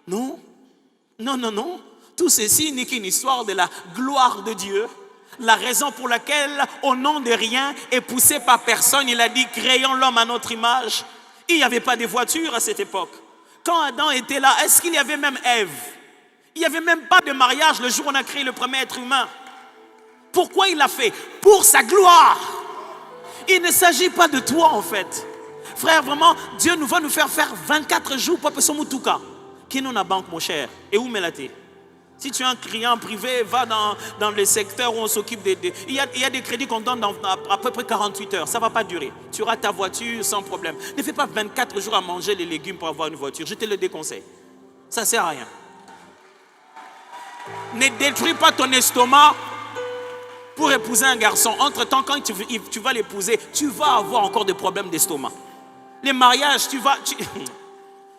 Speaker 1: Non, non, non, non. Tout ceci n'est qu'une histoire de la gloire de Dieu. La raison pour laquelle, au nom de rien et poussé par personne, il a dit, créons l'homme à notre image. Il n'y avait pas de voiture à cette époque. Quand Adam était là, est-ce qu'il y avait même Ève? Il n'y avait même pas de mariage le jour où on a créé le premier être humain. Pourquoi il l'a fait? Pour sa gloire. Il ne s'agit pas de toi en fait. Frère, vraiment, Dieu nous va nous faire 24 jours pour son mutuka. Qui nous na banque, mon cher? Et où melaté? Si tu es un client privé, va dans les secteurs où on s'occupe des... Il y a des crédits qu'on donne dans à peu près 48 heures. Ça ne va pas durer. Tu auras ta voiture sans problème. Ne fais pas 24 jours à manger les légumes pour avoir une voiture. Je te le déconseille. Ça ne sert à rien. Ne détruis pas ton estomac pour épouser un garçon. Entre-temps, quand tu vas l'épouser, tu vas avoir encore des problèmes d'estomac. Les mariages, tu vas...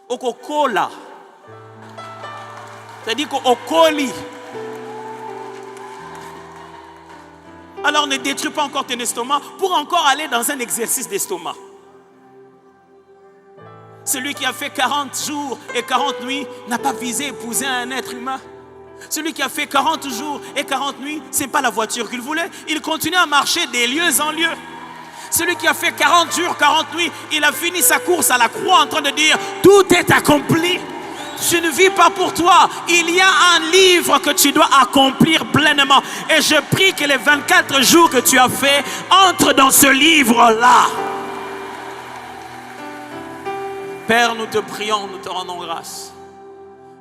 Speaker 1: Au coco, là. C'est-à-dire qu'au colis. Alors ne détruis pas encore ton estomac pour encore aller dans un exercice d'estomac. Celui qui a fait 40 jours et 40 nuits n'a pas visé épouser un être humain. Celui qui a fait 40 jours et 40 nuits, ce n'est pas la voiture qu'il voulait. Il continue à marcher des lieux en lieux. Celui qui a fait 40 jours, 40 nuits, il a fini sa course à la croix en train de dire « Tout est accompli ». Tu ne vis pas pour toi. Il y a un livre que tu dois accomplir pleinement. Et je prie que les 24 jours que tu as fait entrent dans ce livre-là. Père, nous te prions, nous te rendons grâce.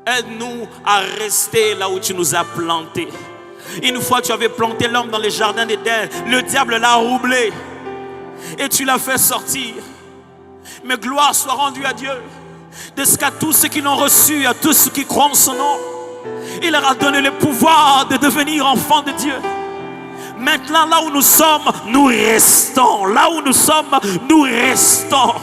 Speaker 1: Aide-nous à rester là où tu nous as plantés. Une fois tu avais planté l'homme dans les jardins d'Éden, le diable l'a roublé. Et tu l'as fait sortir. Mais gloire soit rendue à Dieu. De ce qu'à tous ceux qui l'ont reçu, à tous ceux qui croient en son nom, il leur a donné le pouvoir de devenir enfants de Dieu. Maintenant, là où nous sommes, nous restons. Là où nous sommes, nous restons.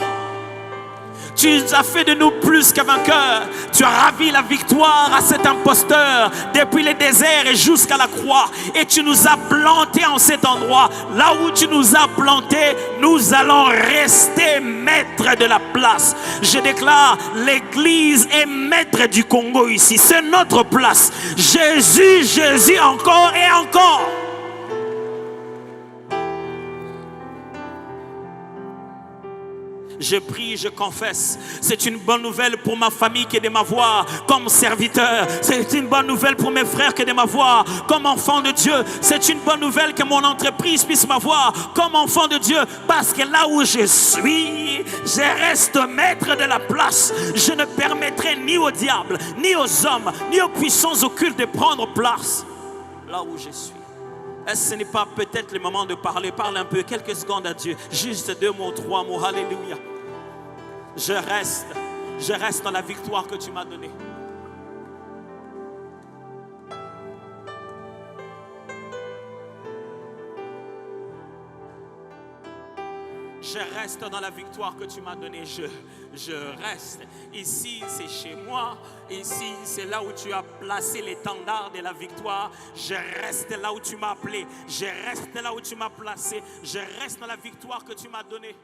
Speaker 1: Tu as fait de nous plus qu'un vainqueur. Tu as ravi la victoire à cet imposteur depuis le désert et jusqu'à la croix. Et tu nous as plantés en cet endroit. Là où tu nous as plantés, nous allons rester maîtres de la place. Je déclare, l'Église est maître du Congo ici. C'est notre place. Jésus, Jésus, encore et encore. Je prie, je confesse. C'est une bonne nouvelle pour ma famille qui est de m'avoir comme serviteur. C'est une bonne nouvelle pour mes frères qui est de m'avoir comme enfant de Dieu. C'est une bonne nouvelle que mon entreprise puisse m'avoir comme enfant de Dieu. Parce que là où je suis, je reste maître de la place. Je ne permettrai ni au diable, ni aux hommes, ni aux puissances occultes de prendre place là où je suis. Est-ce que ce n'est pas peut-être le moment de parler? Parle un peu, quelques secondes à Dieu. Juste 2 mots, 3 mots. Alléluia. Je reste dans la victoire que tu m'as donnée. Je reste dans la victoire que tu m'as donnée. Je reste. Ici, c'est chez moi. Ici, c'est là où tu as placé l'étendard de la victoire. Je reste là où tu m'as appelé. Je reste là où tu m'as placé. Je reste dans la victoire que tu m'as donnée.